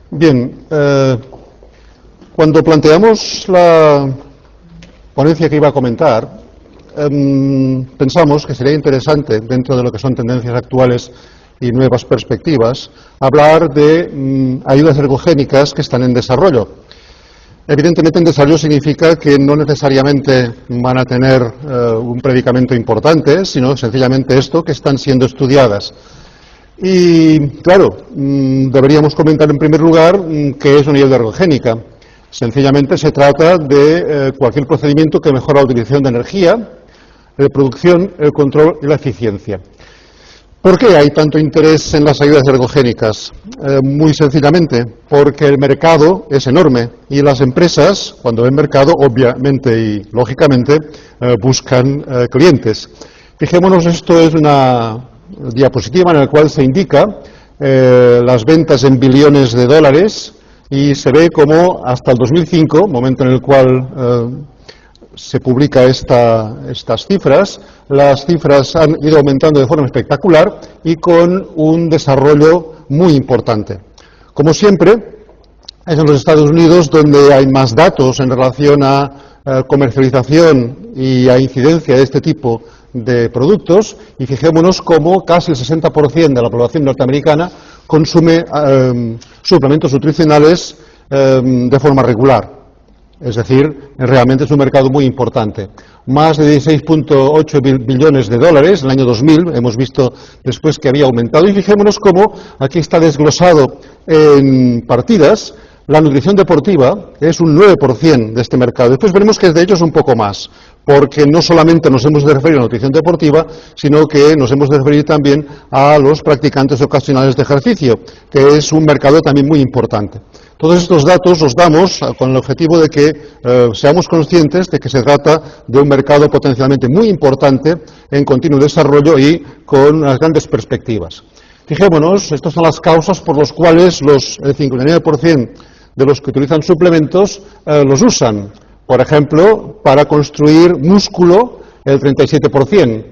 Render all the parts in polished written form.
Bien, cuando planteamos la ponencia que iba a comentar, pensamos que sería interesante, dentro de lo que son tendencias actuales y nuevas perspectivas, hablar de ayudas ergogénicas que están en desarrollo. Evidentemente, en desarrollo significa que no necesariamente van a tener un predicamento importante, sino sencillamente esto, que están siendo estudiadas. Y, claro, deberíamos comentar en primer lugar qué es una ayuda ergogénica. Sencillamente se trata de cualquier procedimiento que mejora la utilización de energía, de producción, el control y la eficiencia. ¿Por qué hay tanto interés en las ayudas ergogénicas? Muy sencillamente, porque el mercado es enorme y las empresas, cuando ven mercado, obviamente y lógicamente, buscan clientes. Fijémonos, esto es una diapositiva en la cual se indica las ventas en billones de dólares y se ve como hasta el 2005, momento en el cual se publica estas cifras, las cifras han ido aumentando de forma espectacular y con un desarrollo muy importante. Como siempre, es en los Estados Unidos donde hay más datos en relación a comercialización y a incidencia de este tipo de productos, y fijémonos cómo casi el 60% de la población norteamericana consume suplementos nutricionales de forma regular. Es decir, realmente es un mercado muy importante. Más de 16,8 billones de dólares en el año 2000, hemos visto después que había aumentado, y fijémonos cómo aquí está desglosado en partidas. La nutrición deportiva es un 9% de este mercado. Después veremos que de hecho es un poco más, porque no solamente nos hemos de referir a la nutrición deportiva, sino que nos hemos de referir también a los practicantes ocasionales de ejercicio, que es un mercado también muy importante. Todos estos datos los damos con el objetivo de que seamos conscientes de que se trata de un mercado potencialmente muy importante en continuo desarrollo y con unas grandes perspectivas. Fijémonos, estas son las causas por las cuales el 59% de los que utilizan suplementos los usan. Por ejemplo, para construir músculo, el 37%,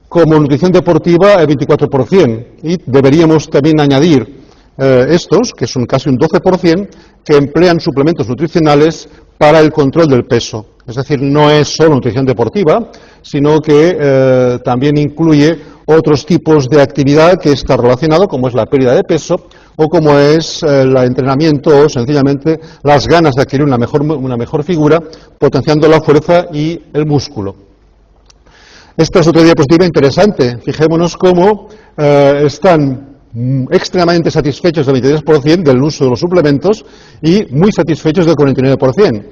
como nutrición deportiva, el 24%, y deberíamos también añadir estos, que son casi un 12%, que emplean suplementos nutricionales para el control del peso. Es decir, no es solo nutrición deportiva, sino que también incluye otros tipos de actividad que está relacionado, como es la pérdida de peso o como es el entrenamiento o sencillamente las ganas de adquirir una mejor figura, potenciando la fuerza y el músculo. Esta es otra diapositiva interesante. Fijémonos cómo están extremadamente satisfechos del 23% del uso de los suplementos y muy satisfechos del 49%.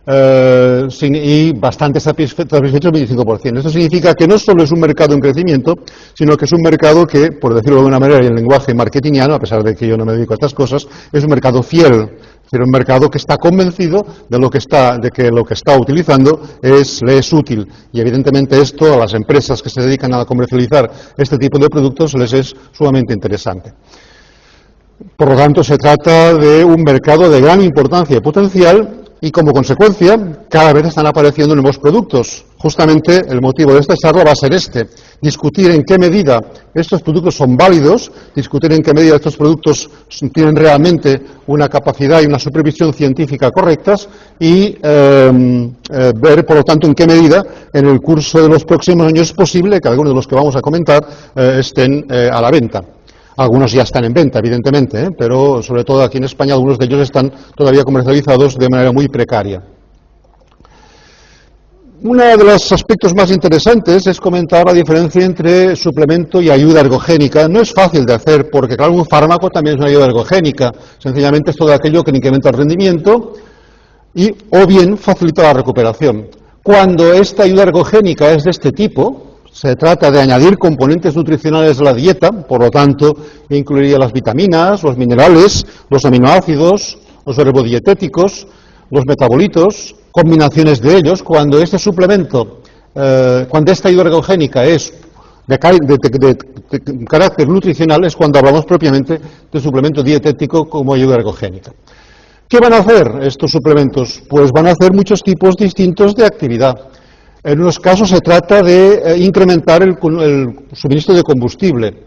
Y bastante satisfechos del 25%. Esto significa que no solo es un mercado en crecimiento, sino que es un mercado que, por decirlo de alguna manera, en lenguaje marketingiano, a pesar de que yo no me dedico a estas cosas, es un mercado fiel, es decir, un mercado que está convencido de que lo que está utilizando le es útil. Y evidentemente esto a las empresas que se dedican a comercializar este tipo de productos les es sumamente interesante. Por lo tanto, se trata de un mercado de gran importancia y potencial, y como consecuencia, cada vez están apareciendo nuevos productos. Justamente el motivo de esta charla va a ser discutir en qué medida estos productos son válidos, discutir en qué medida estos productos tienen realmente una capacidad y una supervisión científica correctas y ver, por lo tanto, en qué medida en el curso de los próximos años es posible que algunos de los que vamos a comentar estén a la venta. Algunos ya están en venta, evidentemente, pero sobre todo aquí en España algunos de ellos están todavía comercializados de manera muy precaria. Uno de los aspectos más interesantes es comentar la diferencia entre suplemento y ayuda ergogénica. No es fácil de hacer porque, claro, un fármaco también es una ayuda ergogénica. Sencillamente es todo aquello que incrementa el rendimiento o bien facilita la recuperación. Cuando esta ayuda ergogénica es de este tipo, se trata de añadir componentes nutricionales a la dieta, por lo tanto, incluiría las vitaminas, los minerales, los aminoácidos, los herbodietéticos, los metabolitos, combinaciones de ellos. Cuando este suplemento, cuando esta ayuda ergogénica es de carácter nutricional, es cuando hablamos propiamente de suplemento dietético como ayuda ergogénica. ¿Qué van a hacer estos suplementos? Pues van a hacer muchos tipos distintos de actividad. En unos casos se trata de incrementar el suministro de combustible.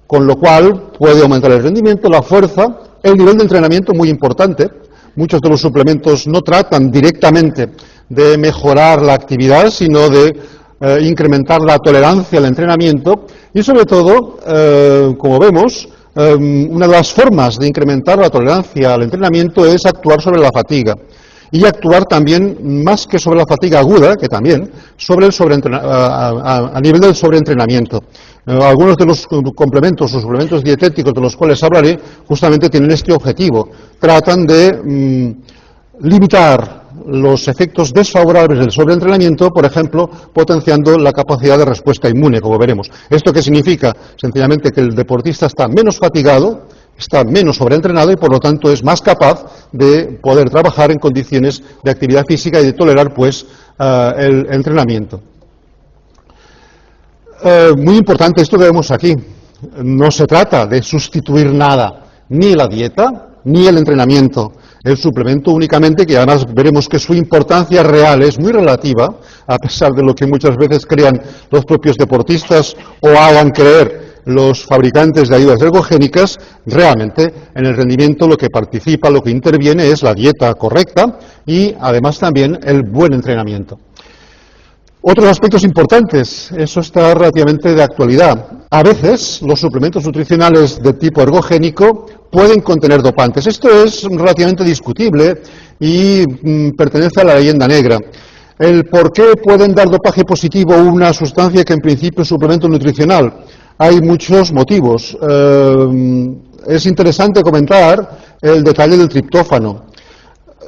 con lo cual puede aumentar el rendimiento, la fuerza, el nivel de entrenamiento muy importante. Muchos de los suplementos no tratan directamente de mejorar la actividad, sino de incrementar la tolerancia al entrenamiento y, sobre todo, como vemos, una de las formas de incrementar la tolerancia al entrenamiento es actuar sobre la fatiga. Y actuar también, más que sobre la fatiga aguda, que también, sobre el a nivel del sobreentrenamiento. Algunos de los complementos o suplementos dietéticos de los cuales hablaré justamente tienen este objetivo. Tratan de limitar los efectos desfavorables del sobreentrenamiento, por ejemplo, potenciando la capacidad de respuesta inmune, como veremos. ¿Esto qué significa? Sencillamente que el deportista está menos fatigado, está menos sobreentrenado y, por lo tanto, es más capaz de poder trabajar en condiciones de actividad física y de tolerar, pues, el entrenamiento. Muy importante esto que vemos aquí. No se trata de sustituir nada, ni la dieta, ni el entrenamiento. El suplemento únicamente, que además veremos que su importancia real es muy relativa, a pesar de lo que muchas veces crean los propios deportistas o hagan creer los fabricantes de ayudas ergogénicas, realmente en el rendimiento lo que participa, lo que interviene es la dieta correcta y además también el buen entrenamiento. Otros aspectos importantes, eso está relativamente de actualidad. A veces los suplementos nutricionales de tipo ergogénico pueden contener dopantes. Esto es relativamente discutible y pertenece a la leyenda negra. El por qué pueden dar dopaje positivo una sustancia que en principio es suplemento nutricional. Hay muchos motivos. Es interesante comentar el detalle del triptófano.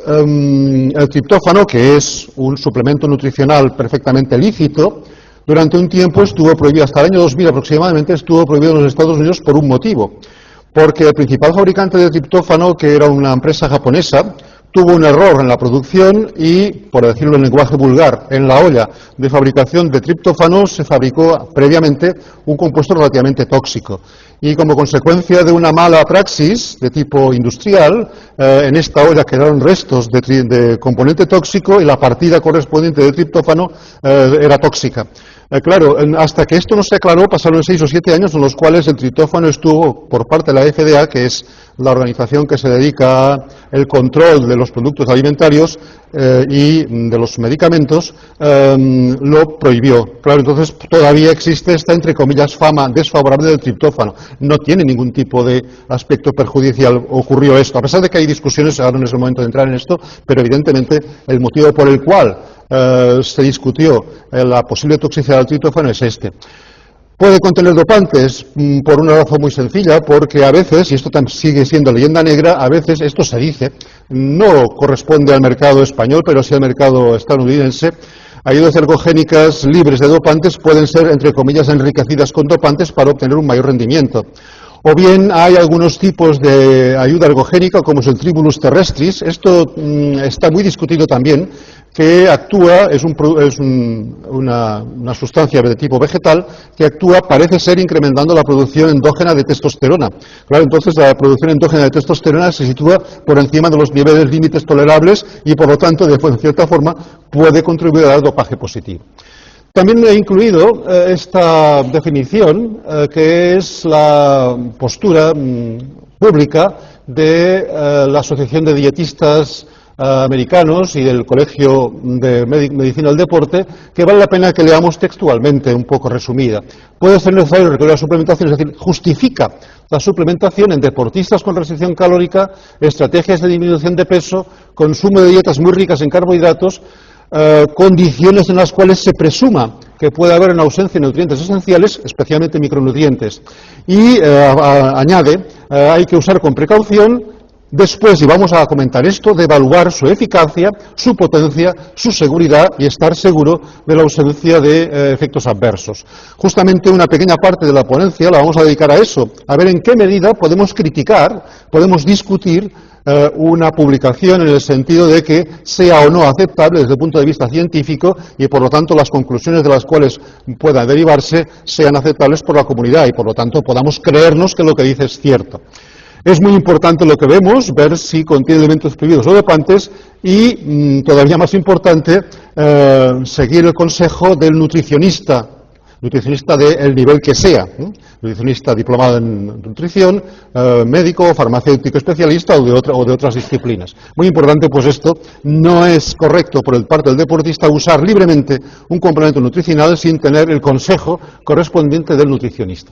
El triptófano, que es un suplemento nutricional perfectamente lícito, durante un tiempo estuvo prohibido, hasta el año 2000 aproximadamente, estuvo prohibido en los Estados Unidos por un motivo. Porque el principal fabricante de triptófano, que era una empresa japonesa, tuvo un error en la producción y, por decirlo en lenguaje vulgar, en la olla de fabricación de triptófano se fabricó previamente un compuesto relativamente tóxico. Y como consecuencia de una mala praxis de tipo industrial, en esta olla quedaron restos de componente tóxico y la partida correspondiente de triptófano era tóxica. Claro, hasta que esto no se aclaró, pasaron 6 o 7 años en los cuales el triptófano estuvo por parte de la FDA, que es la organización que se dedica al control de los productos alimentarios y de los medicamentos, lo prohibió. Claro, entonces todavía existe esta, entre comillas, fama desfavorable del triptófano. No tiene ningún tipo de aspecto perjudicial. Ocurrió esto, a pesar de que hay discusiones, ahora no es el momento de entrar en esto, pero evidentemente el motivo por el cual se discutió la posible toxicidad del triptófano es este. Puede contener dopantes por una razón muy sencilla, porque a veces, y esto sigue siendo leyenda negra, a veces esto se dice, no corresponde al mercado español, pero sí al mercado estadounidense. Ayudas ergogénicas libres de dopantes pueden ser, entre comillas, enriquecidas con dopantes para obtener un mayor rendimiento. O bien hay algunos tipos de ayuda ergogénica, como es el Tribulus terrestris. Esto está muy discutido también, que actúa, es una sustancia de tipo vegetal, que actúa, parece ser, incrementando la producción endógena de testosterona. Claro, entonces la producción endógena de testosterona se sitúa por encima de los niveles límites tolerables y, por lo tanto, de cierta forma, puede contribuir a dar dopaje positivo. También he incluido esta definición, que es la postura pública de la Asociación de Dietistas Americanos y del Colegio de Medicina del Deporte, que vale la pena que leamos textualmente, un poco resumida. Puede ser necesario recurrir a la suplementación, es decir, justifica la suplementación en deportistas con restricción calórica, estrategias de disminución de peso, consumo de dietas muy ricas en carbohidratos, condiciones en las cuales se presuma que puede haber una ausencia de nutrientes esenciales, especialmente micronutrientes. Y añade, hay que usar con precaución, después, y vamos a comentar esto, de evaluar su eficacia, su potencia, su seguridad y estar seguro de la ausencia de efectos adversos. Justamente una pequeña parte de la ponencia la vamos a dedicar a eso, a ver en qué medida podemos criticar, podemos discutir una publicación en el sentido de que sea o no aceptable desde el punto de vista científico y, por lo tanto, las conclusiones de las cuales puedan derivarse sean aceptables por la comunidad y, por lo tanto, podamos creernos que lo que dice es cierto. Es muy importante lo que vemos, ver si contiene elementos prohibidos o dopantes y, todavía más importante, seguir el consejo del nutricionista nutricionista del nivel que sea, nutricionista diplomado en nutrición, médico, farmacéutico especialista o de otras disciplinas. Muy importante, pues esto no es correcto por parte del deportista usar libremente un complemento nutricional sin tener el consejo correspondiente del nutricionista.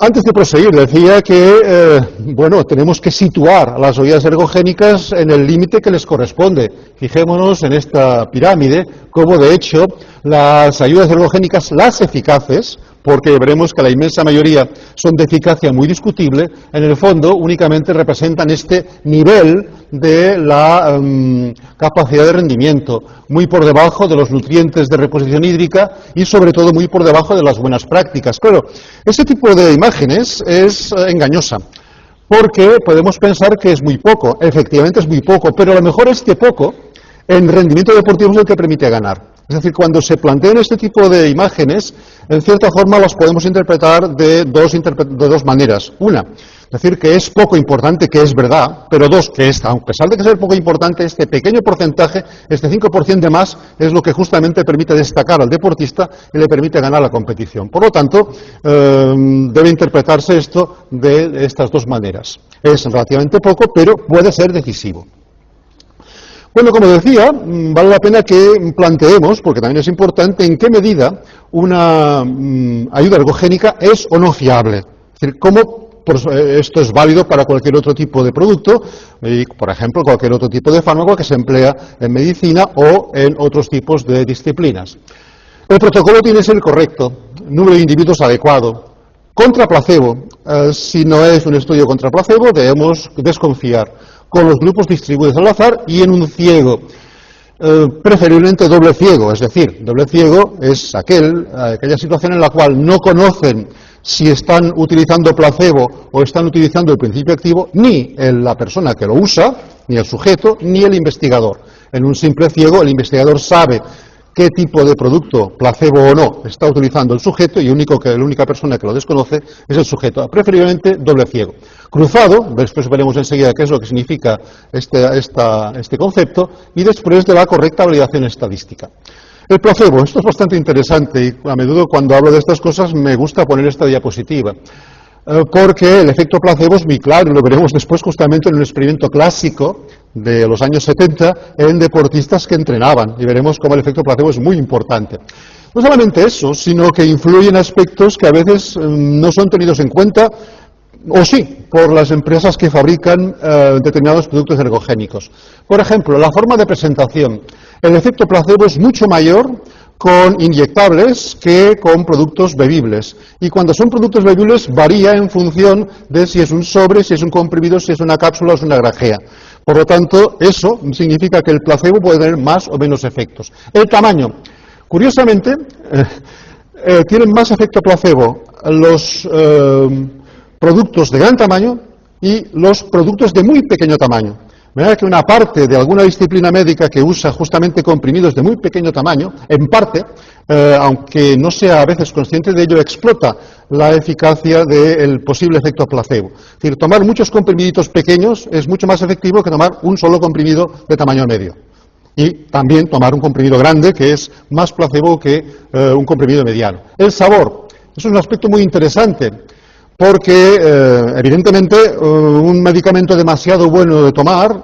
Antes de proseguir, decía que, bueno, tenemos que situar a las ayudas ergogénicas en el límite que les corresponde. Fijémonos en esta pirámide, como de hecho las ayudas ergogénicas, las eficaces, porque veremos que la inmensa mayoría son de eficacia muy discutible, en el fondo únicamente representan este nivel de la capacidad de rendimiento, muy por debajo de los nutrientes de reposición hídrica y sobre todo muy por debajo de las buenas prácticas. Claro, ese tipo de imágenes es engañosa, porque podemos pensar que es muy poco, efectivamente es muy poco, pero a lo mejor este poco en rendimiento deportivo es el que permite ganar. Es decir, cuando se plantean este tipo de imágenes, en cierta forma las podemos interpretar de dos maneras. Una, decir que es poco importante, que es verdad, pero dos, que a pesar de que sea poco importante, este pequeño porcentaje, este 5% de más, es lo que justamente permite destacar al deportista y le permite ganar la competición. Por lo tanto, debe interpretarse esto de estas dos maneras. Es relativamente poco, pero puede ser decisivo. Bueno, como decía, vale la pena que planteemos, porque también es importante, en qué medida una ayuda ergogénica es o no fiable. Es decir, cómo esto es válido para cualquier otro tipo de producto, y, por ejemplo, cualquier otro tipo de fármaco que se emplea en medicina o en otros tipos de disciplinas. El protocolo tiene que ser el correcto, número de individuos adecuado. Contra placebo, si no es un estudio contra placebo, debemos desconfiar. Con los grupos distribuidos al azar y en un ciego, preferiblemente doble ciego, es decir, doble ciego es aquella situación en la cual no conocen si están utilizando placebo o están utilizando el principio activo ni la persona que lo usa, ni el sujeto, ni el investigador. En un simple ciego el investigador sabe qué tipo de producto, placebo o no, está utilizando el sujeto y la única persona que lo desconoce es el sujeto, preferiblemente doble ciego. Cruzado, después veremos enseguida qué es lo que significa este concepto, y después de la correcta validación estadística. El placebo, esto es bastante interesante y a menudo cuando hablo de estas cosas me gusta poner esta diapositiva, porque el efecto placebo es muy claro, lo veremos después justamente en un experimento clásico de los años 70 en deportistas que entrenaban, y veremos cómo el efecto placebo es muy importante. No solamente eso, sino que influyen aspectos que a veces no son tenidos en cuenta, o sí, por las empresas que fabrican determinados productos ergogénicos. Por ejemplo, la forma de presentación. El efecto placebo es mucho mayor con inyectables que con productos bebibles. Y cuando son productos bebibles varía en función de si es un sobre, si es un comprimido, si es una cápsula o es una grajea. Por lo tanto, eso significa que el placebo puede tener más o menos efectos. El tamaño. Curiosamente, tienen más efecto placebo los productos de gran tamaño y los productos de muy pequeño tamaño. De manera que una parte de alguna disciplina médica que usa justamente comprimidos de muy pequeño tamaño, en parte, aunque no sea a veces consciente de ello, explota la eficacia del posible efecto placebo. Es decir, tomar muchos comprimiditos pequeños es mucho más efectivo que tomar un solo comprimido de tamaño medio. Y también tomar un comprimido grande, que es más placebo que un comprimido mediano. El sabor, eso es un aspecto muy interesante, porque evidentemente un medicamento demasiado bueno de tomar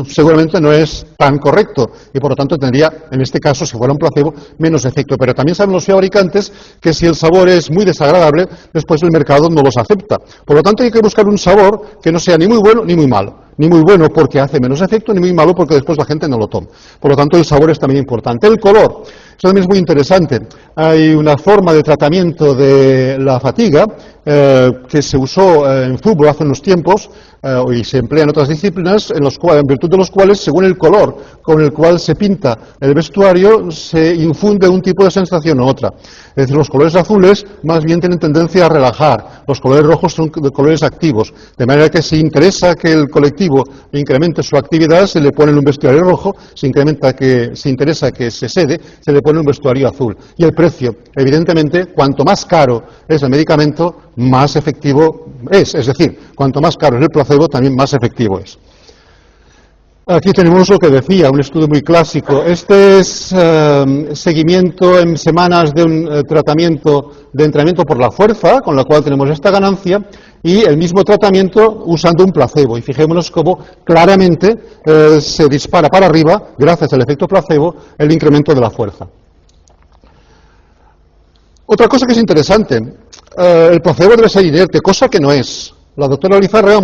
seguramente no es tan correcto y por lo tanto tendría, en este caso, si fuera un placebo, menos efecto. Pero también saben los fabricantes que si el sabor es muy desagradable, después el mercado no los acepta. Por lo tanto hay que buscar un sabor que no sea ni muy bueno ni muy malo. Ni muy bueno porque hace menos efecto, ni muy malo porque después la gente no lo toma. Por lo tanto, el sabor es también importante. El color, eso también es muy interesante. Hay una forma de tratamiento de la fatiga que se usó en fútbol hace unos tiempos y se emplea en otras disciplinas, en virtud de los cuales, según el color con el cual se pinta el vestuario, se infunde un tipo de sensación u otra. Es decir, los colores azules más bien tienen tendencia a relajar, los colores rojos son colores activos, de manera que si interesa que el colectivo incremente su actividad, se le pone un vestuario rojo, si interesa que se sede, se le pone un vestuario azul. Y el precio, evidentemente, cuanto más caro es el medicamento, más efectivo es decir, cuanto más caro es el placebo, también más efectivo es. Aquí tenemos lo que decía, un estudio muy clásico. Este es seguimiento en semanas de un tratamiento de entrenamiento por la fuerza, con la cual tenemos esta ganancia, y el mismo tratamiento usando un placebo. Y fijémonos cómo claramente se dispara para arriba, gracias al efecto placebo, el incremento de la fuerza. Otra cosa que es interesante, el placebo debe ser inerte, cosa que no es. La doctora Lizarra,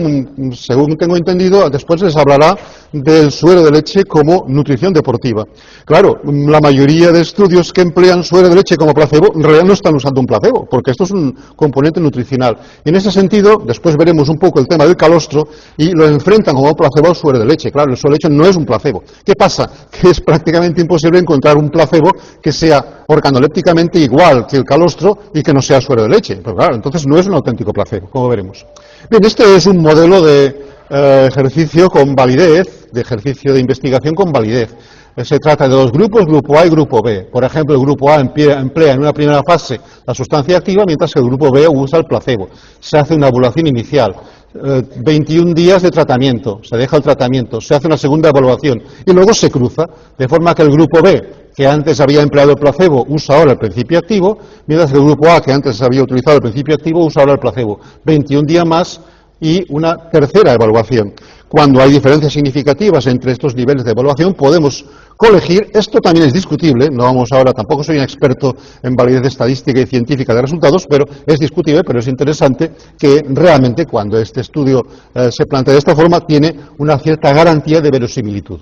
según tengo entendido, después les hablará del suero de leche como nutrición deportiva. Claro, la mayoría de estudios que emplean suero de leche como placebo, en realidad no están usando un placebo, porque esto es un componente nutricional. Y en ese sentido, después veremos un poco el tema del calostro, y lo enfrentan como placebo al suero de leche. Claro, el suero de leche no es un placebo. ¿Qué pasa? Que es prácticamente imposible encontrar un placebo que sea organolépticamente igual que el calostro y que no sea suero de leche. Pero claro, entonces no es un auténtico placebo, como veremos. Bien, este es un modelo de ejercicio con validez, de ejercicio de investigación con validez. Se trata de dos grupos, grupo A y grupo B. Por ejemplo, el grupo A emplea en una primera fase la sustancia activa, mientras que el grupo B usa el placebo. Se hace una evaluación inicial, 21 días de tratamiento, se deja el tratamiento, se hace una segunda evaluación y luego se cruza, de forma que el grupo B, que antes había empleado el placebo, usa ahora el principio activo, mientras que el grupo A, que antes había utilizado el principio activo, usa ahora el placebo. 21 días más y una tercera evaluación. Cuando hay diferencias significativas entre estos niveles de evaluación, podemos colegir. Esto también es discutible, no vamos ahora, tampoco soy un experto en validez estadística y científica de resultados, pero es discutible, pero es interesante que realmente cuando este estudio se plantea de esta forma, tiene una cierta garantía de verosimilitud.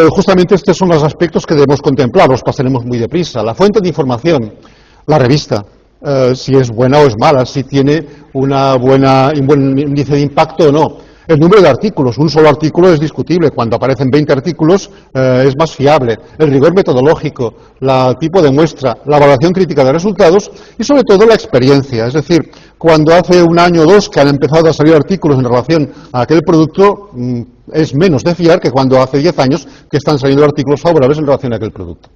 Justamente estos son los aspectos que debemos contemplar, los pasaremos muy deprisa. La fuente de información, la revista, si es buena o es mala, si tiene un buen índice de impacto o no. El número de artículos, un solo artículo es discutible, cuando aparecen 20 artículos es más fiable. El rigor metodológico, el tipo de muestra, la evaluación crítica de resultados y sobre todo la experiencia. Es decir, cuando hace un año o dos que han empezado a salir artículos en relación a aquel producto, es menos de fiar que cuando hace 10 años que están saliendo artículos favorables en relación a aquel producto.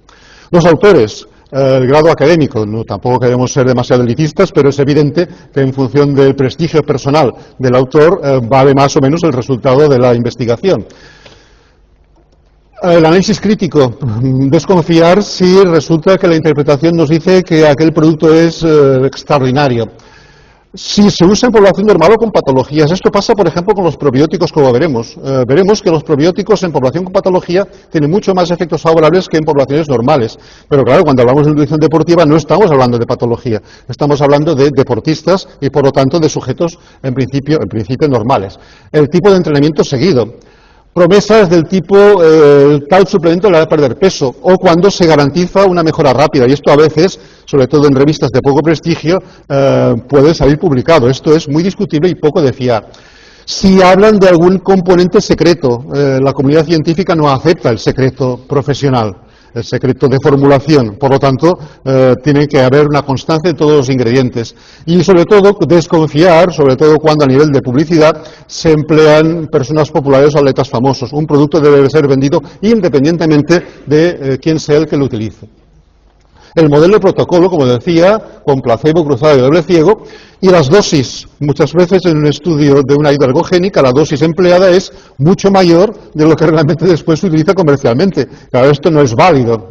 Los autores, el grado académico, no, tampoco queremos ser demasiado elitistas, pero es evidente que en función del prestigio personal del autor vale más o menos el resultado de la investigación. El análisis crítico, desconfiar si resulta que la interpretación nos dice que aquel producto es extraordinario. Si se usa en población normal o con patologías, esto pasa, por ejemplo, con los probióticos, como veremos. Veremos que los probióticos en población con patología tienen mucho más efectos favorables que en poblaciones normales. Pero claro, cuando hablamos de nutrición deportiva no estamos hablando de patología, estamos hablando de deportistas y, por lo tanto, de sujetos en principio normales. El tipo de entrenamiento seguido. Promesas del tipo tal suplemento le hará perder peso, o cuando se garantiza una mejora rápida, y esto a veces, sobre todo en revistas de poco prestigio, puede salir publicado. Esto es muy discutible y poco de fiar. Si hablan de algún componente secreto, la comunidad científica no acepta el secreto profesional, el secreto de formulación, por lo tanto, tiene que haber una constancia en todos los ingredientes. Y sobre todo, desconfiar, sobre todo cuando a nivel de publicidad se emplean personas populares o atletas famosos. Un producto debe ser vendido independientemente de quién sea el que lo utilice. El modelo de protocolo, como decía, con placebo cruzado y doble ciego, y las dosis. Muchas veces en un estudio de una ayuda ergogénica, la dosis empleada es mucho mayor de lo que realmente después se utiliza comercialmente. Claro, esto no es válido.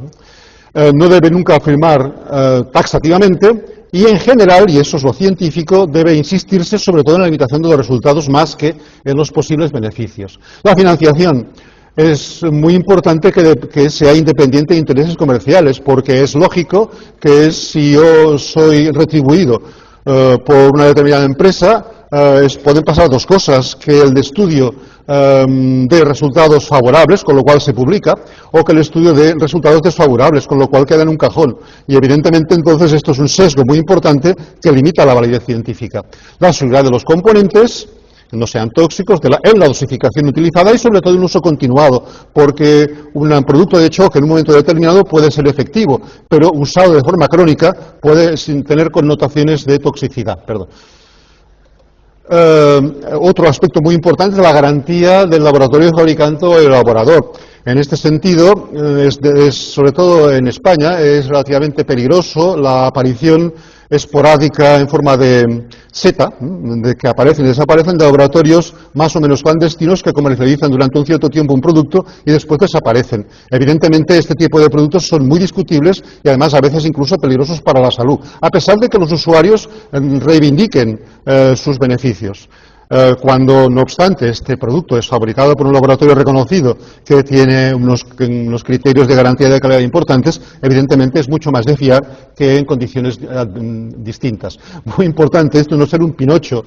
No debe nunca afirmar taxativamente, y en general, y eso es lo científico, debe insistirse sobre todo en la limitación de los resultados más que en los posibles beneficios. La financiación. Es muy importante que sea independiente de intereses comerciales, porque es lógico que si yo soy retribuido por una determinada empresa, pueden pasar dos cosas: que el de estudio de resultados favorables, con lo cual se publica, o que el estudio de resultados desfavorables, con lo cual queda en un cajón. Y evidentemente entonces esto es un sesgo muy importante que limita la validez científica. La seguridad de los componentes, no sean tóxicos, en la dosificación utilizada y sobre todo en uso continuado, porque un producto de choque en un momento determinado puede ser efectivo, pero usado de forma crónica puede tener connotaciones de toxicidad. Otro aspecto muy importante es la garantía del laboratorio fabricante o elaborador. En este sentido, sobre todo en España, es relativamente peligroso la aparición esporádica en forma de seta, de que aparecen y desaparecen de laboratorios más o menos clandestinos que comercializan durante un cierto tiempo un producto y después desaparecen. Evidentemente, este tipo de productos son muy discutibles y además a veces incluso peligrosos para la salud, a pesar de que los usuarios reivindiquen sus beneficios. Cuando, no obstante, este producto es fabricado por un laboratorio reconocido que tiene unos criterios de garantía de calidad importantes, evidentemente es mucho más de fiar que en condiciones distintas. Muy importante esto no ser un pinocho,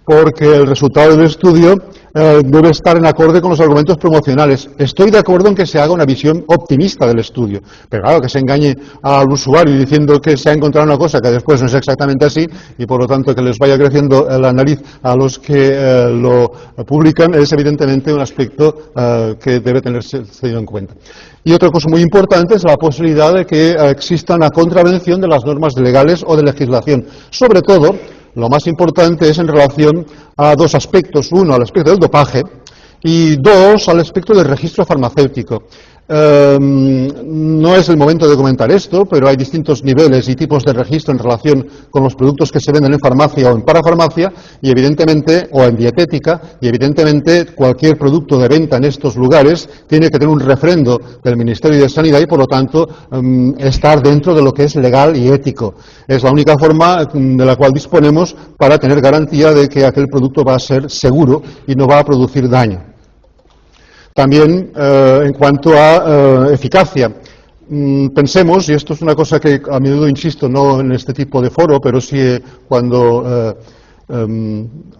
porque el resultado del estudio debe estar en acorde con los argumentos promocionales. Estoy de acuerdo en que se haga una visión optimista del estudio, pero claro, que se engañe al usuario diciendo que se ha encontrado una cosa que después no es exactamente así y por lo tanto que les vaya creciendo la nariz a los que lo publican es evidentemente un aspecto que debe tenerse tenido en cuenta. Y otra cosa muy importante es la posibilidad de que exista una contravención de las normas legales o de legislación. Sobre todo, lo más importante es en relación a dos aspectos. Uno, al aspecto del dopaje y dos, al aspecto del registro farmacéutico. No es el momento de comentar esto, pero hay distintos niveles y tipos de registro en relación con los productos que se venden en farmacia o en parafarmacia y evidentemente, o en dietética, y evidentemente cualquier producto de venta en estos lugares tiene que tener un refrendo del Ministerio de Sanidad y por lo tanto estar dentro de lo que es legal y ético. Es la única forma de la cual disponemos para tener garantía de que aquel producto va a ser seguro y no va a producir daño. También en cuanto a eficacia, pensemos, y esto es una cosa que a menudo insisto, no en este tipo de foro, pero sí cuando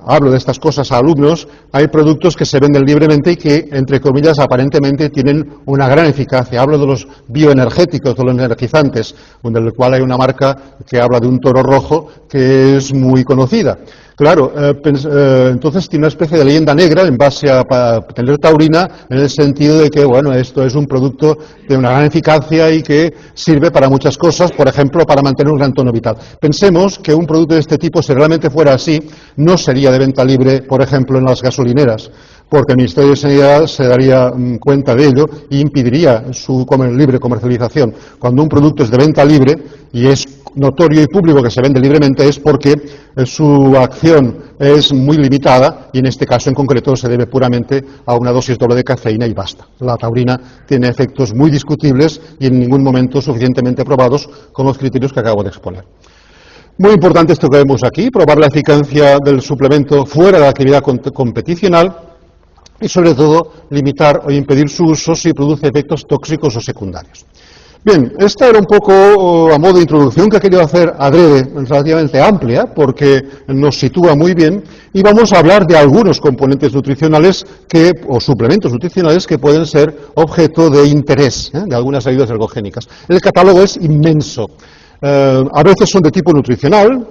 hablo de estas cosas a alumnos, hay productos que se venden libremente y que, entre comillas, aparentemente tienen una gran eficacia. Hablo de los bioenergéticos, de los energizantes, donde el cual hay una marca que habla de un toro rojo que es muy conocida. Claro, entonces tiene una especie de leyenda negra en base a tener taurina, en el sentido de que, bueno, esto es un producto de una gran eficacia y que sirve para muchas cosas, por ejemplo, para mantener un gran tono vital. Pensemos que un producto de este tipo, si realmente fuera así, no sería de venta libre, por ejemplo, en las gasolineras, porque el Ministerio de Sanidad se daría cuenta de ello y impediría su libre comercialización. Cuando un producto es de venta libre y es notorio y público que se vende libremente es porque su acción es muy limitada y en este caso en concreto se debe puramente a una dosis doble de cafeína y basta. La taurina tiene efectos muy discutibles y en ningún momento suficientemente probados con los criterios que acabo de exponer. Muy importante esto que vemos aquí, probar la eficacia del suplemento fuera de la actividad competicional y sobre todo limitar o impedir su uso si produce efectos tóxicos o secundarios. Bien, esta era un poco a modo de introducción que he querido hacer adrede, relativamente amplia, porque nos sitúa muy bien, y vamos a hablar de algunos componentes nutricionales o suplementos nutricionales que pueden ser objeto de interés de algunas ayudas ergogénicas. El catálogo es inmenso. A veces son de tipo nutricional,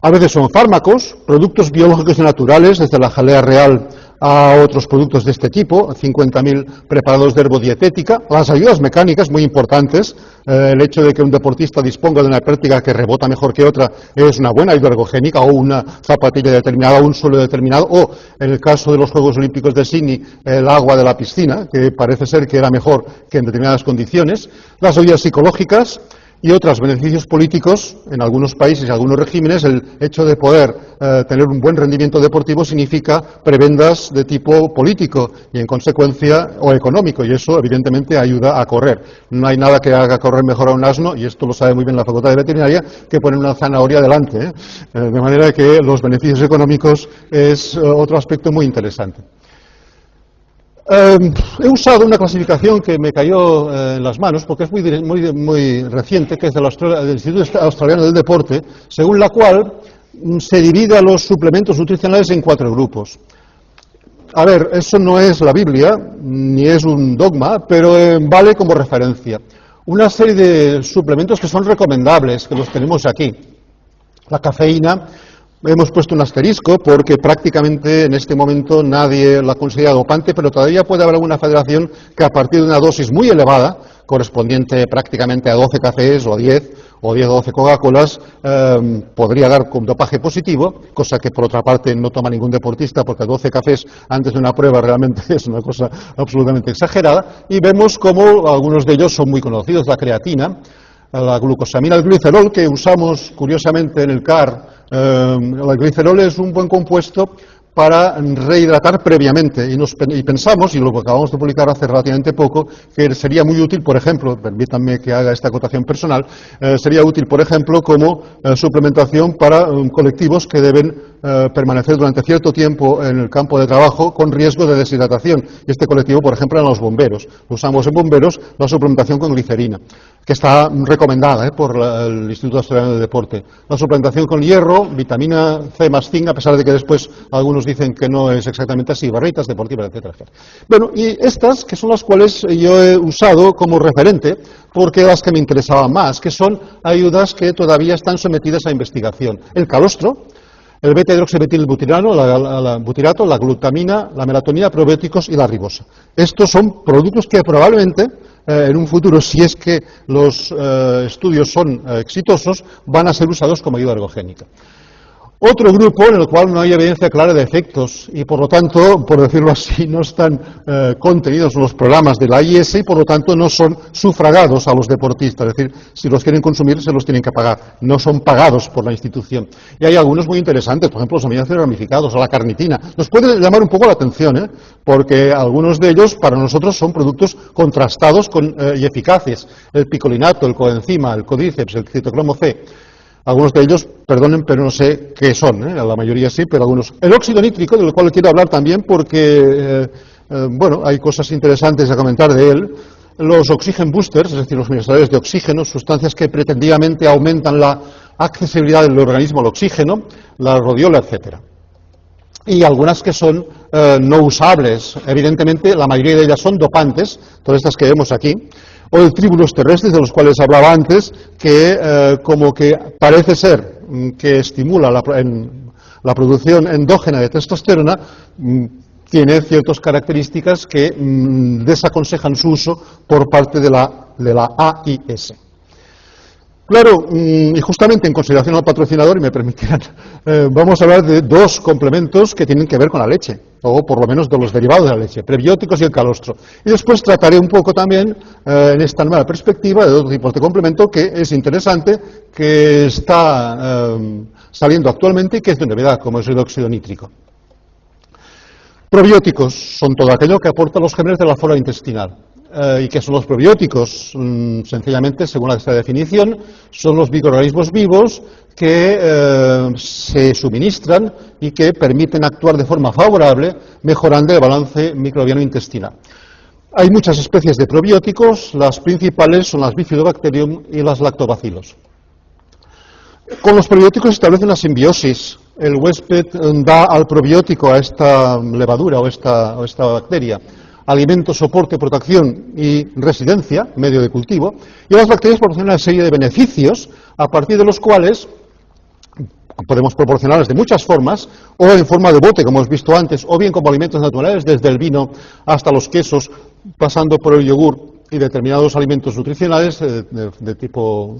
a veces son fármacos, productos biológicos y naturales, desde la jalea real a otros productos de este tipo, 50.000 preparados de herbodietética, las ayudas mecánicas muy importantes, el hecho de que un deportista disponga de una práctica que rebota mejor que otra es una buena ayuda ergogénica, o una zapatilla determinada, o un suelo determinado, o en el caso de los Juegos Olímpicos de Sydney, el agua de la piscina, que parece ser que era mejor que en determinadas condiciones, las ayudas psicológicas, y otros beneficios políticos en algunos países y algunos regímenes. El hecho de poder tener un buen rendimiento deportivo significa prebendas de tipo político y en consecuencia o económico, y eso evidentemente ayuda a correr. No hay nada que haga correr mejor a un asno, y esto lo sabe muy bien la Facultad de Veterinaria, que poner una zanahoria delante, de manera que los beneficios económicos es otro aspecto muy interesante. He usado una clasificación que me cayó en las manos porque es muy reciente, que es del Instituto Australiano del Deporte, según la cual se divide a los suplementos nutricionales en 4 grupos. A ver, eso no es la Biblia, ni es un dogma, pero vale como referencia. Una serie de suplementos que son recomendables, que los tenemos aquí. La cafeína. Hemos puesto un asterisco porque prácticamente en este momento nadie la considera dopante, pero todavía puede haber alguna federación que a partir de una dosis muy elevada, correspondiente prácticamente a 12 cafés o a 10 o 10 o 12 Coca-Colas podría dar con dopaje positivo, cosa que por otra parte no toma ningún deportista, porque 12 cafés antes de una prueba realmente es una cosa absolutamente exagerada, y vemos como algunos de ellos son muy conocidos, la creatina, la glucosamina, el glicerol, que usamos curiosamente en el CAR. El glicerol es un buen compuesto para rehidratar previamente y pensamos, y lo acabamos de publicar hace relativamente poco, que sería muy útil, por ejemplo, permítanme que haga esta acotación personal, sería útil, por ejemplo, como suplementación para colectivos que deben permanecer durante cierto tiempo en el campo de trabajo con riesgo de deshidratación. Y este colectivo, por ejemplo, eran los bomberos. Usamos en bomberos la suplementación con glicerina, que está recomendada por el Instituto Australiano de Deporte. La suplementación con hierro, vitamina C más zinc, a pesar de que después algunos dicen que no es exactamente así, barritas deportivas, etcétera, etcétera. Bueno, y estas, que son las cuales yo he usado como referente, porque las que me interesaban más, que son ayudas que todavía están sometidas a investigación. El calostro, el beta-hidroxibutirato, la glutamina, la melatonina, probióticos y la ribosa. Estos son productos que probablemente en un futuro, si es que los estudios son exitosos, van a ser usados como ayuda ergogénica. Otro grupo en el cual no hay evidencia clara de efectos y, por lo tanto, por decirlo así, no están contenidos en los programas de la AIS y, por lo tanto, no son sufragados a los deportistas. Es decir, si los quieren consumir, se los tienen que pagar. No son pagados por la institución. Y hay algunos muy interesantes, por ejemplo, los aminoácidos ramificados o la carnitina. Nos puede llamar un poco la atención, porque algunos de ellos, para nosotros, son productos contrastados y eficaces. El picolinato, el coenzima, el codíceps, el citocromo C. Algunos de ellos, perdonen, pero no sé qué son, la mayoría sí, pero algunos. El óxido nítrico, del cual quiero hablar también porque, bueno, hay cosas interesantes a comentar de él. Los oxygen boosters, es decir, los minerales de oxígeno, sustancias que pretendidamente aumentan la accesibilidad del organismo al oxígeno, la rodiola, etcétera. Y algunas que son no usables. Evidentemente, la mayoría de ellas son dopantes, todas estas que vemos aquí, o el tríbulos terrestres, de los cuales hablaba antes, que como que parece ser que estimula la producción endógena de testosterona, tiene ciertas características que desaconsejan su uso por parte de la AIS. Claro, y justamente en consideración al patrocinador, y me permitirán, vamos a hablar de dos complementos que tienen que ver con la leche, o por lo menos de los derivados de la leche, prebióticos y el calostro. Y después trataré un poco también, en esta nueva perspectiva, de otro tipo de complemento que es interesante, que está saliendo actualmente y que es de novedad, como es el óxido nítrico. Probióticos son todo aquello que aporta los gérmenes de la flora intestinal. ¿Y qué son los probióticos? Sencillamente, según esta definición, son los microorganismos vivos que se suministran y que permiten actuar de forma favorable, mejorando el balance microbiano intestinal. Hay muchas especies de probióticos, las principales son las Bifidobacterium y las lactobacilos. Con los probióticos se establece una simbiosis. El huésped da al probiótico, a esta levadura o esta bacteria, alimento, soporte, protección y residencia, medio de cultivo, y las bacterias proporcionan una serie de beneficios a partir de los cuales podemos proporcionarlas de muchas formas, o en forma de bote, como hemos visto antes, o bien como alimentos naturales, desde el vino hasta los quesos, pasando por el yogur y determinados alimentos nutricionales de tipo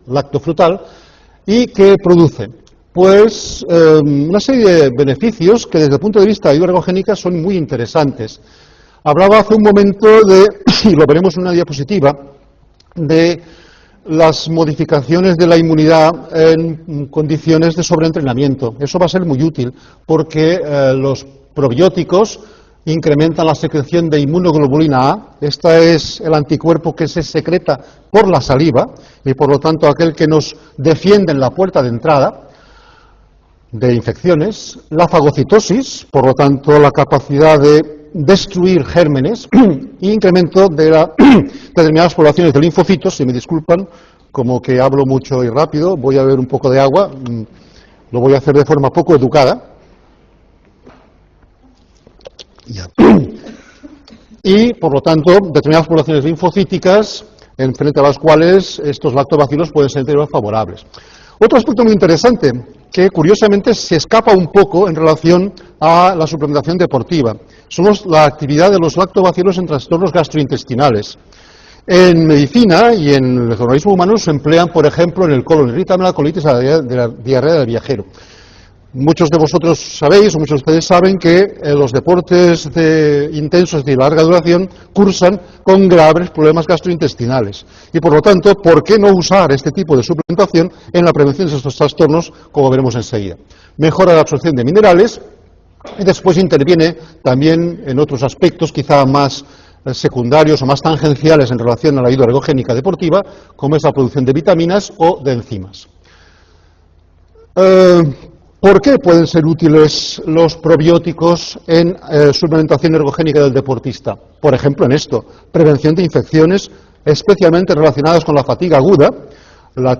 lactofrutal, y que producen pues una serie de beneficios que desde el punto de vista de ayuda ergogénica son muy interesantes. Hablaba hace un momento y lo veremos en una diapositiva, de las modificaciones de la inmunidad en condiciones de sobreentrenamiento. Eso va a ser muy útil porque los probióticos incrementan la secreción de inmunoglobulina A. Este es el anticuerpo que se secreta por la saliva y por lo tanto aquel que nos defiende en la puerta de entrada de infecciones, la fagocitosis, por lo tanto la capacidad de destruir gérmenes y incremento de determinadas poblaciones de linfocitos. Si me disculpan, como que hablo mucho y rápido, voy a beber un poco de agua, lo voy a hacer de forma poco educada. Ya. Y, por lo tanto, determinadas poblaciones linfocíticas, en frente a las cuales estos lactobacilos pueden ser favorables. Otro aspecto muy interesante, que curiosamente se escapa un poco en relación a la suplementación deportiva, son la actividad de los lactobacilos en trastornos gastrointestinales. En medicina y en el organismo humano se emplean, por ejemplo, en el colon irritable, la colitis, la diarrea del viajero. Muchos de vosotros sabéis, o muchos de ustedes saben, que los deportes intensos de larga duración cursan con graves problemas gastrointestinales. Y por lo tanto, ¿por qué no usar este tipo de suplementación en la prevención de estos trastornos, como veremos enseguida? Mejora la absorción de minerales y después interviene también en otros aspectos quizá más secundarios o más tangenciales en relación a la ayuda ergogénica deportiva, como es la producción de vitaminas o de enzimas. ¿Por qué pueden ser útiles los probióticos en suplementación ergogénica del deportista? Por ejemplo, en esto, prevención de infecciones, especialmente relacionadas con la fatiga aguda, el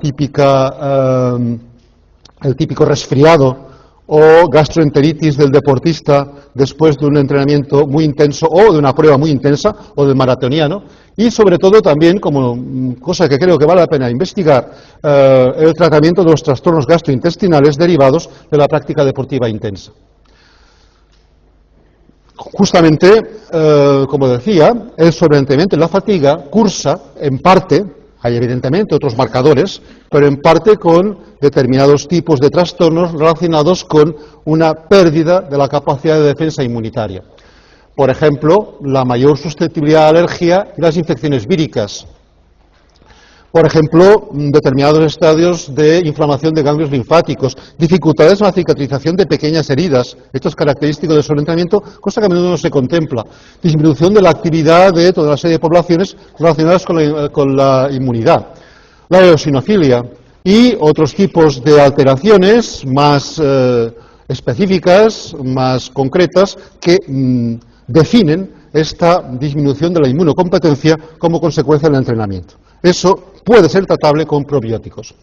típico resfriado o gastroenteritis del deportista después de un entrenamiento muy intenso o de una prueba muy intensa o del maratoniano, y sobre todo también, como cosa que creo que vale la pena investigar, el tratamiento de los trastornos gastrointestinales derivados de la práctica deportiva intensa. Justamente, como decía, el sobreentrenamiento y la fatiga cursa en parte, hay evidentemente otros marcadores, pero en parte con determinados tipos de trastornos relacionados con una pérdida de la capacidad de defensa inmunitaria. Por ejemplo, la mayor susceptibilidad a alergia y las infecciones víricas. Por ejemplo, determinados estadios de inflamación de ganglios linfáticos, dificultades en la cicatrización de pequeñas heridas. Esto es característico del sobreentrenamiento, cosa que a menudo no se contempla. Disminución de la actividad de toda una serie de poblaciones relacionadas con la inmunidad. La eosinofilia y otros tipos de alteraciones más específicas, más concretas, que definen esta disminución de la inmunocompetencia como consecuencia del entrenamiento. Eso puede ser tratable con probióticos.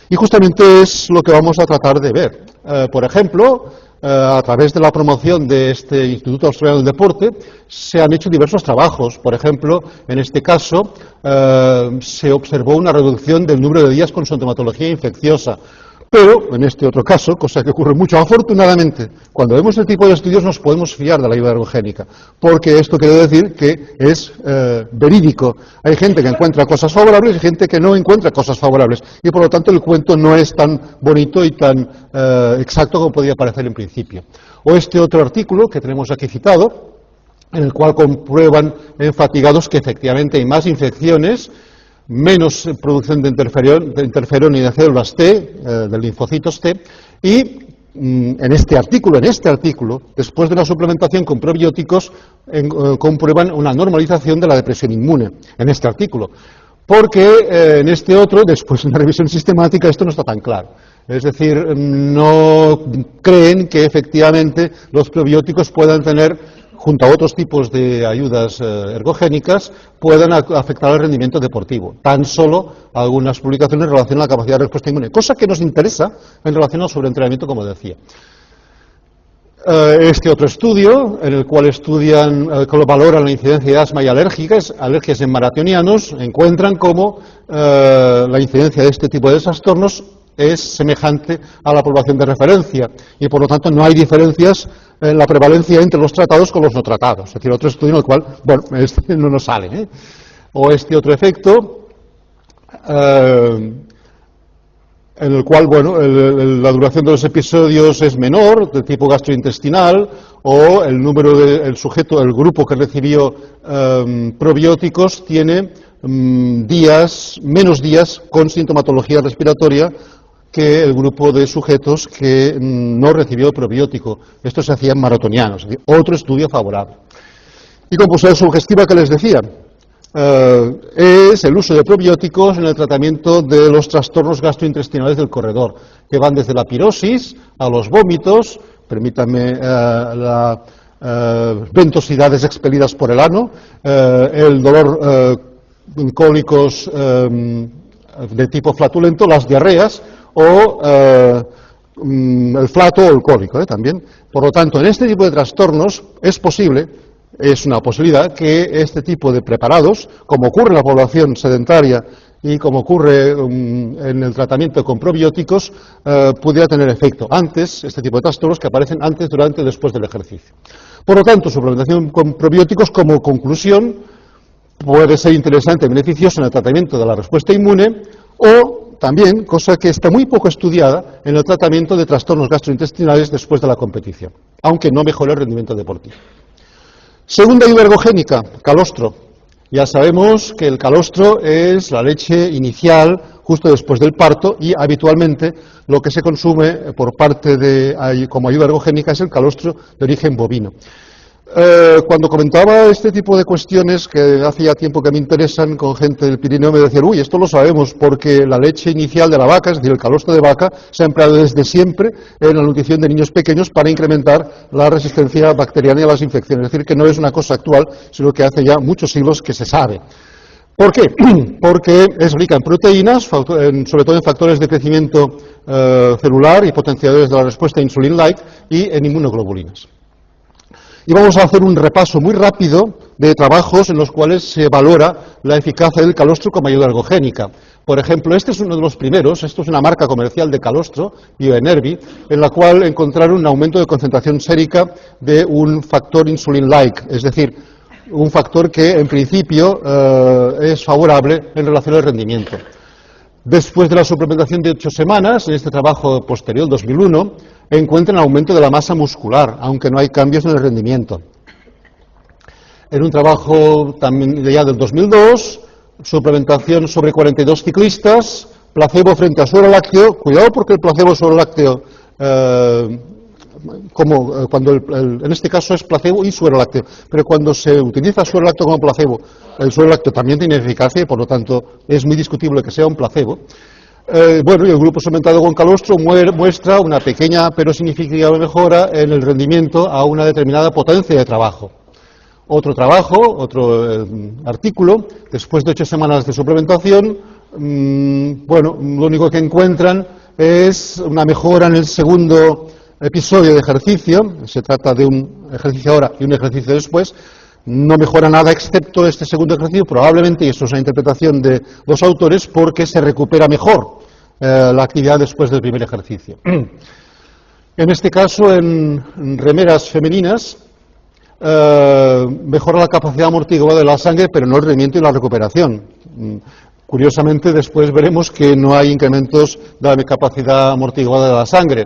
Y justamente es lo que vamos a tratar de ver. Por ejemplo, a través de la promoción de este Instituto Australiano del Deporte, se han hecho diversos trabajos. Por ejemplo, en este caso, se observó una reducción del número de días con sintomatología infecciosa. Pero, en este otro caso, cosa que ocurre mucho, afortunadamente, cuando vemos este tipo de estudios nos podemos fiar de la ayuda ergogénica, porque esto quiere decir que es verídico. Hay gente que encuentra cosas favorables y gente que no encuentra cosas favorables, y por lo tanto el cuento no es tan bonito y tan exacto como podía parecer en principio. O este otro artículo que tenemos aquí citado, en el cual comprueban en fatigados que efectivamente hay más infecciones, menos producción de interferón y de células T, de linfocitos T, y en este artículo, después de la suplementación con probióticos, comprueban una normalización de la depresión inmune, en este artículo. Porque en este otro, después de una revisión sistemática, esto no está tan claro. Es decir, no creen que efectivamente los probióticos puedan tener, junto a otros tipos de ayudas ergogénicas, puedan afectar al rendimiento deportivo. Tan solo algunas publicaciones relacionan la capacidad de respuesta inmune, cosa que nos interesa en relación al sobreentrenamiento, como decía. Este otro estudio, en el cual que lo valoran la incidencia de asma y alergias en maratonianos, encuentran cómo la incidencia de este tipo de trastornos es semejante a la población de referencia y por lo tanto no hay diferencias en la prevalencia entre los tratados con los no tratados. Es decir, otro estudio en el cual, bueno, este no nos sale. O este otro efecto, en el cual, bueno, la duración de los episodios es menor, de tipo gastrointestinal, o el número del sujeto, el grupo que recibió probióticos tiene menos días con sintomatología respiratoria que el grupo de sujetos que no recibió probiótico. Esto se hacía en maratonianos, es decir, otro estudio favorable. Y compulsión sugestiva que les decía, es el uso de probióticos en el tratamiento de los trastornos gastrointestinales del corredor, que van desde la pirosis a los vómitos, permítanme las ventosidades expelidas por el ano, el dolor cólicos de tipo flatulento, las diarreas o el flato o el cólico también. Por lo tanto, en este tipo de trastornos es posible, es una posibilidad, que este tipo de preparados, como ocurre en la población sedentaria y como ocurre en el tratamiento con probióticos, pudiera tener efecto antes, este tipo de trastornos que aparecen antes, durante y después del ejercicio. Por lo tanto, suplementación con probióticos como conclusión puede ser interesante y beneficioso en el tratamiento de la respuesta inmune, o también, cosa que está muy poco estudiada, en el tratamiento de trastornos gastrointestinales después de la competición, aunque no mejore el rendimiento deportivo. Segunda ayuda ergogénica, calostro. Ya sabemos que el calostro es la leche inicial justo después del parto y habitualmente lo que se consume por parte de, como ayuda ergogénica es el calostro de origen bovino. Cuando comentaba este tipo de cuestiones que hacía tiempo que me interesan con gente del Pirineo, me decían, uy, esto lo sabemos porque la leche inicial de la vaca, es decir, el calostro de vaca, se ha empleado desde siempre en la nutrición de niños pequeños para incrementar la resistencia bacteriana y a las infecciones. Es decir, que no es una cosa actual, sino que hace ya muchos siglos que se sabe. ¿Por qué? Porque es rica en proteínas, sobre todo en factores de crecimiento celular y potenciadores de la respuesta insulin-like y en inmunoglobulinas. Y vamos a hacer un repaso muy rápido de trabajos en los cuales se valora la eficacia del calostro como ayuda ergogénica. Por ejemplo, este es uno de los primeros, esto es una marca comercial de calostro, Bioenervi, en la cual encontraron un aumento de concentración sérica de un factor insulin-like, es decir, un factor que en principio es favorable en relación al rendimiento. Después de la suplementación de 8 semanas, en este trabajo posterior, 2001, encuentran aumento de la masa muscular, aunque no hay cambios en el rendimiento. En un trabajo también ya del 2002, suplementación sobre 42 ciclistas, placebo frente a suero lácteo. Cuidado porque el placebo suero lácteo, en este caso es placebo y suero lácteo, pero cuando se utiliza suero lácteo como placebo, el suero lácteo también tiene eficacia y por lo tanto es muy discutible que sea un placebo. Bueno, y el grupo suplementado con calostro muestra una pequeña pero significativa mejora en el rendimiento a una determinada potencia de trabajo. Otro trabajo, otro artículo, después de 8 semanas de suplementación, bueno, lo único que encuentran es una mejora en el segundo episodio de ejercicio, se trata de un ejercicio ahora y un ejercicio después, no mejora nada excepto este segundo ejercicio, probablemente, y esto es una interpretación de los autores, porque se recupera mejor la actividad después del primer ejercicio. En este caso, en remeras femeninas, mejora la capacidad amortiguadora de la sangre, pero no el rendimiento y la recuperación. Curiosamente, después veremos que no hay incrementos de la capacidad amortiguadora de la sangre.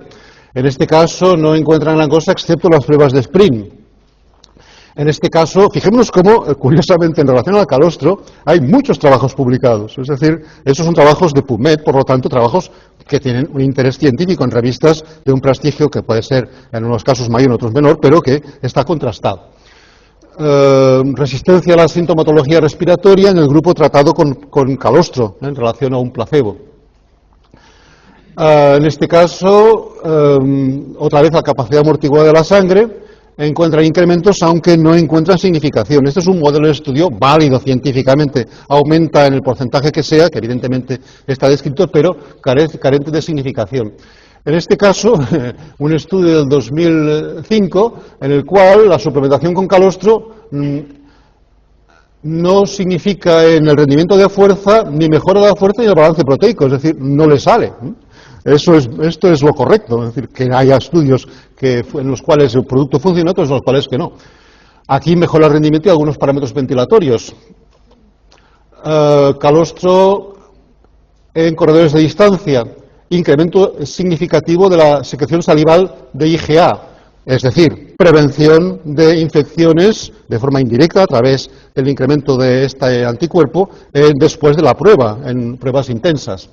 En este caso no encuentran gran cosa excepto las pruebas de sprint. En este caso, fijémonos cómo, curiosamente, en relación al calostro, hay muchos trabajos publicados. Es decir, esos son trabajos de PubMed, por lo tanto, trabajos que tienen un interés científico en revistas de un prestigio que puede ser, en unos casos mayor, en otros menor, pero que está contrastado. Resistencia a la sintomatología respiratoria en el grupo tratado con calostro, en relación a un placebo. En este caso, otra vez la capacidad amortiguada de la sangre, encuentran incrementos aunque no encuentran significación. Este es un modelo de estudio válido científicamente, aumenta en el porcentaje que sea, que evidentemente está descrito, pero carente de significación. En este caso, un estudio del 2005, en el cual la suplementación con calostro no significa en el rendimiento de fuerza, ni mejora la fuerza ni el balance proteico, es decir, no le sale. Esto es lo correcto, es decir, que haya estudios en los cuales el producto funciona, otros en los cuales que no. Aquí mejora el rendimiento y algunos parámetros ventilatorios. Calostro en corredores de distancia, incremento significativo de la secreción salival de IgA, es decir, prevención de infecciones de forma indirecta a través del incremento de este anticuerpo después de la prueba, en pruebas intensas.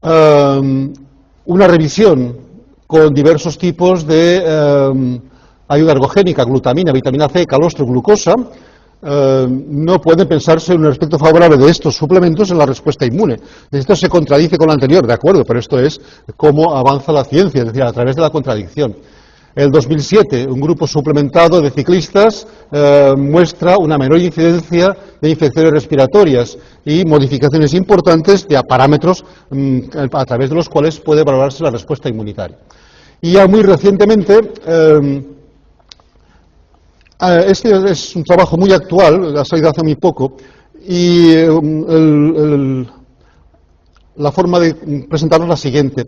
Una revisión con diversos tipos de ayuda ergogénica, glutamina, vitamina C, calostro, glucosa, no puede pensarse en un aspecto favorable de estos suplementos en la respuesta inmune. Esto se contradice con lo anterior, de acuerdo, pero esto es cómo avanza la ciencia, es decir, a través de la contradicción. En el 2007, un grupo suplementado de ciclistas muestra una menor incidencia de infecciones respiratorias y modificaciones importantes de parámetros a través de los cuales puede valorarse la respuesta inmunitaria. Y ya muy recientemente, este es un trabajo muy actual, ha salido hace muy poco, y la forma de presentarlo es la siguiente.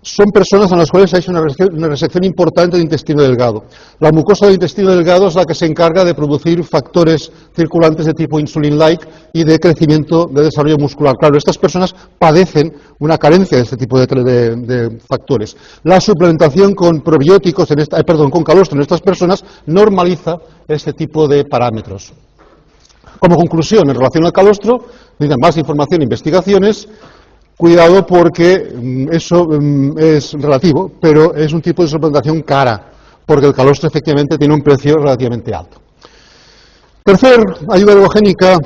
son personas a las cuales se ha hecho una resección importante del intestino delgado. La mucosa del intestino delgado es la que se encarga de producir factores circulantes de tipo insulin-like y de crecimiento, de desarrollo muscular. Claro, estas personas padecen una carencia de este tipo de factores. La suplementación con probióticos, con calostro en estas personas normaliza este tipo de parámetros. Como conclusión, en relación al calostro, necesitan más información e investigaciones. Cuidado porque eso es relativo, pero es un tipo de suplementación cara, porque el calostro efectivamente tiene un precio relativamente alto. Tercer ayuda ergogénica,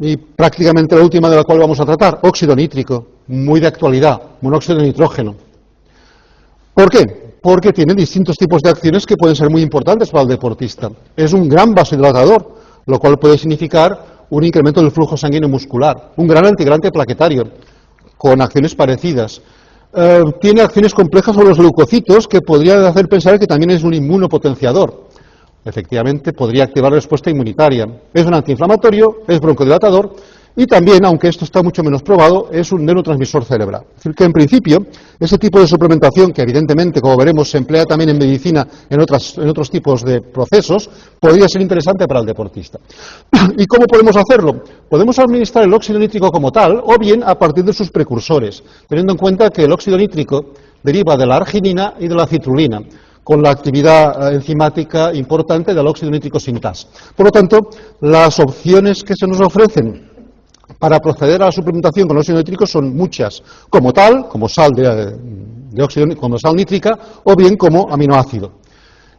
y prácticamente la última de la cual vamos a tratar, óxido nítrico, muy de actualidad, monóxido de nitrógeno. ¿Por qué? Porque tiene distintos tipos de acciones que pueden ser muy importantes para el deportista. Es un gran vasodilatador, lo cual puede significar un incremento del flujo sanguíneo muscular, un gran antigrante plaquetario, con acciones parecidas. Tiene acciones complejas sobre los leucocitos que podrían hacer pensar que también es un inmunopotenciador. Efectivamente, podría activar la respuesta inmunitaria. Es un antiinflamatorio, es broncodilatador y también, aunque esto está mucho menos probado, es un neurotransmisor cerebral. Es decir, que en principio, ese tipo de suplementación, que evidentemente, como veremos, se emplea también en medicina en otros tipos de procesos, podría ser interesante para el deportista. ¿Y cómo podemos hacerlo? Podemos administrar el óxido nítrico como tal, o bien a partir de sus precursores, teniendo en cuenta que el óxido nítrico deriva de la arginina y de la citrulina, con la actividad enzimática importante del óxido nítrico sintasa. Por lo tanto, las opciones que se nos ofrecen para proceder a la suplementación con óxido nítrico son muchas, como tal, como sal como sal nítrica, o bien como aminoácido.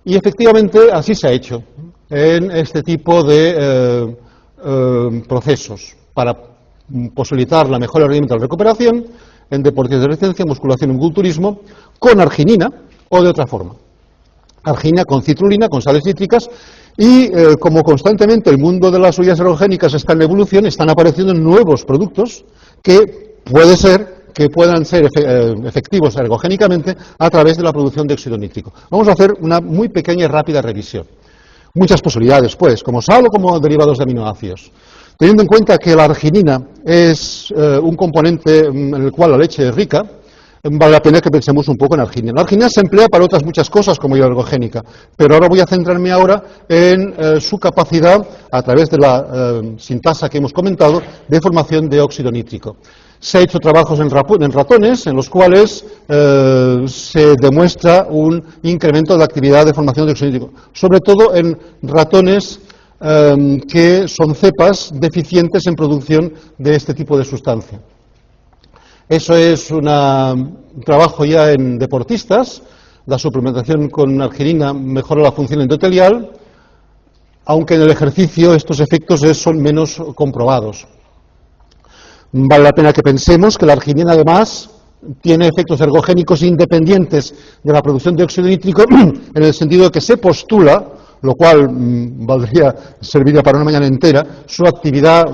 Y efectivamente así se ha hecho en este tipo de procesos para posibilitar la mejora del rendimiento de la recuperación en deportes de resistencia, musculación y culturismo, con arginina o de otra forma. Arginina con citrulina, con sales cítricas, y como constantemente el mundo de las ollas ergogénicas está en evolución, están apareciendo nuevos productos que puede ser que puedan ser efectivos ergogénicamente a través de la producción de óxido nítrico. Vamos a hacer una muy pequeña y rápida revisión. Muchas posibilidades, pues, como sal o como derivados de aminoácidos. Teniendo en cuenta que la arginina es un componente en el cual la leche es rica, vale la pena que pensemos un poco en arginina. La arginina se emplea para otras muchas cosas como ayuda ergogénica, pero ahora voy a centrarme ahora en su capacidad, a través de la sintasa que hemos comentado, de formación de óxido nítrico. Se han hecho trabajos en ratones en los cuales se demuestra un incremento de la actividad de formación de óxido nítrico, sobre todo en ratones que son cepas deficientes en producción de este tipo de sustancia. Eso es un trabajo ya en deportistas. La suplementación con arginina mejora la función endotelial, aunque en el ejercicio estos efectos son menos comprobados. Vale la pena que pensemos que la arginina además tiene efectos ergogénicos independientes de la producción de óxido nítrico, en el sentido de que se postula, lo cual serviría para una mañana entera, su actividad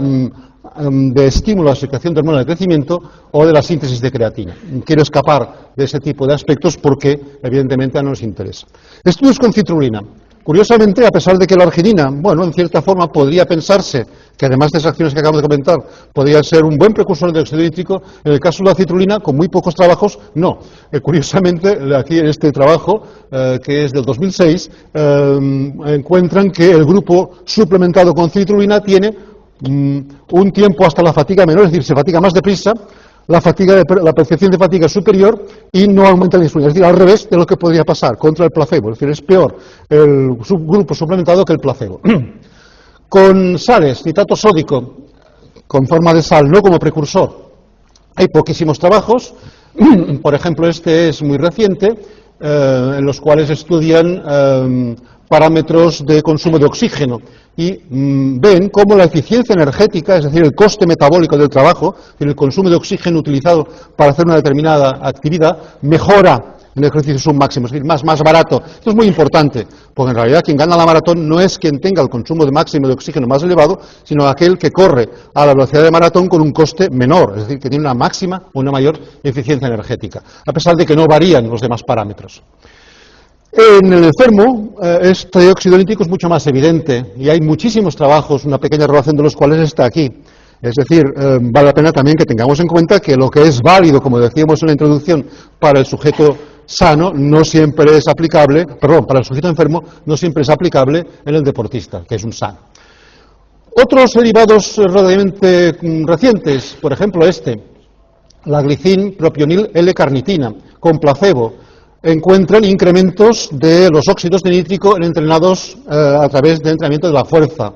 de estímulo a la secreción de hormona de crecimiento o de la síntesis de creatina. Quiero escapar de ese tipo de aspectos porque evidentemente no nos interesa. Estudios con citrulina. Curiosamente, a pesar de que la arginina, bueno, en cierta forma podría pensarse que además de esas acciones que acabamos de comentar, podría ser un buen precursor de óxido nítrico, en el caso de la citrulina, con muy pocos trabajos, no. Curiosamente, aquí en este trabajo, que es del 2006, encuentran que el grupo suplementado con citrulina tiene un tiempo hasta la fatiga menor, es decir, se fatiga más deprisa, la percepción de fatiga es superior y no aumenta la insulina, es decir, al revés de lo que podría pasar contra el placebo, es decir, es peor el subgrupo suplementado que el placebo. Con sales, nitrato sódico, con forma de sal, no como precursor, hay poquísimos trabajos, por ejemplo, este es muy reciente, en los cuales estudian parámetros de consumo de oxígeno y ven cómo la eficiencia energética, es decir, el coste metabólico del trabajo, el consumo de oxígeno utilizado para hacer una determinada actividad, mejora en el ejercicio submáximo, es decir, más barato. Esto es muy importante, porque en realidad quien gana la maratón no es quien tenga el consumo de máximo de oxígeno más elevado, sino aquel que corre a la velocidad de maratón con un coste menor, es decir, que tiene una máxima o una mayor eficiencia energética, a pesar de que no varían los demás parámetros. En el enfermo, este óxido nítrico es mucho más evidente y hay muchísimos trabajos, una pequeña relación de los cuales está aquí. Es decir, vale la pena también que tengamos en cuenta que lo que es válido, como decíamos en la introducción, para el sujeto sano no siempre es aplicable, perdón, para el sujeto enfermo no siempre es aplicable en el deportista, que es un sano. Otros derivados relativamente recientes, por ejemplo la glicin-propionil L-carnitina, con placebo, encuentran incrementos de los óxidos de nítrico en entrenados a través de entrenamiento de la fuerza.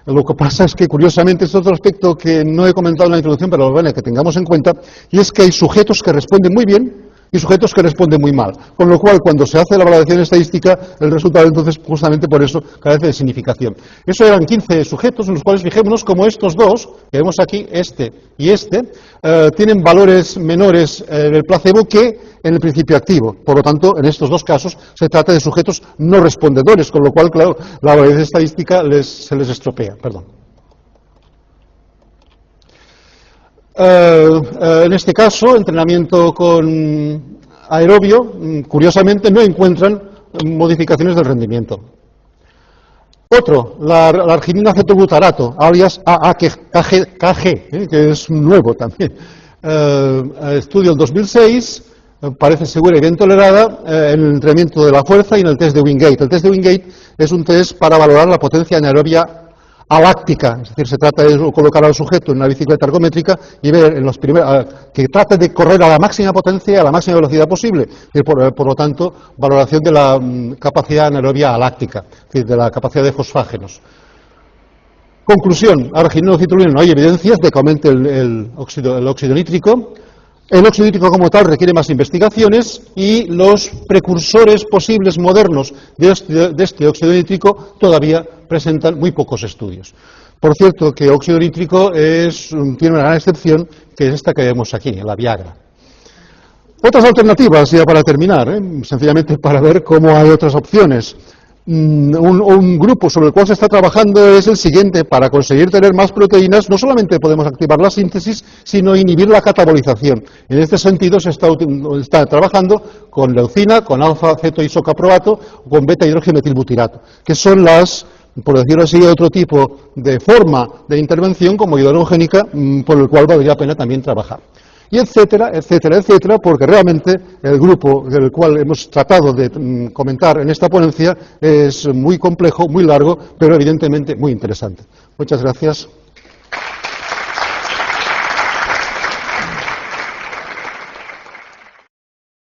Lo que pasa es que, curiosamente, es otro aspecto que no he comentado en la introducción, pero bueno, que tengamos en cuenta, y es que hay sujetos que responden muy bien y sujetos que responden muy mal. Con lo cual, cuando se hace la valoración estadística, el resultado, entonces, justamente por eso, carece de significación. Eso eran 15 sujetos, en los cuales fijémonos como estos dos, que vemos aquí, y tienen valores menores en el placebo que en el principio activo. Por lo tanto, en estos dos casos, se trata de sujetos no respondedores, con lo cual, claro, la valoración estadística se les estropea. En este caso, entrenamiento con aerobio, curiosamente no encuentran modificaciones del rendimiento. Otro, la arginina cetoglutarato, alias AAKG, que es nuevo también. Estudio del 2006, parece segura y bien tolerada en el entrenamiento de la fuerza y en el test de Wingate. El test de Wingate es un test para valorar la potencia anaerobia aláctica, es decir, se trata de colocar al sujeto en una bicicleta ergométrica y ver en los primeros, que trate de correr a la máxima potencia, a la máxima velocidad posible, y por lo tanto, valoración de la capacidad anaerobia aláctica, es decir, de la capacidad de fosfágenos. Conclusión, arginino-citrulina, no hay evidencias de que aumente el óxido nítrico. El óxido nítrico como tal requiere más investigaciones y los precursores posibles modernos de este óxido nítrico todavía presentan muy pocos estudios. Por cierto, que óxido nítrico tiene una gran excepción, que es esta que vemos aquí, la Viagra. Otras alternativas, ya para terminar, sencillamente para ver cómo hay otras opciones. Un grupo sobre el cual se está trabajando es el siguiente: para conseguir tener más proteínas no solamente podemos activar la síntesis, sino inhibir la catabolización. En este sentido se está trabajando con leucina, con alfa-cetoisocaproato o con beta-hidroximetilbutirato, que son por decirlo así, otro tipo de forma de intervención como hidrogénica por el cual valdría la pena también trabajar. Y etcétera, etcétera, etcétera, porque realmente el grupo del cual hemos tratado de comentar en esta ponencia es muy complejo, muy largo, pero evidentemente muy interesante. Muchas gracias.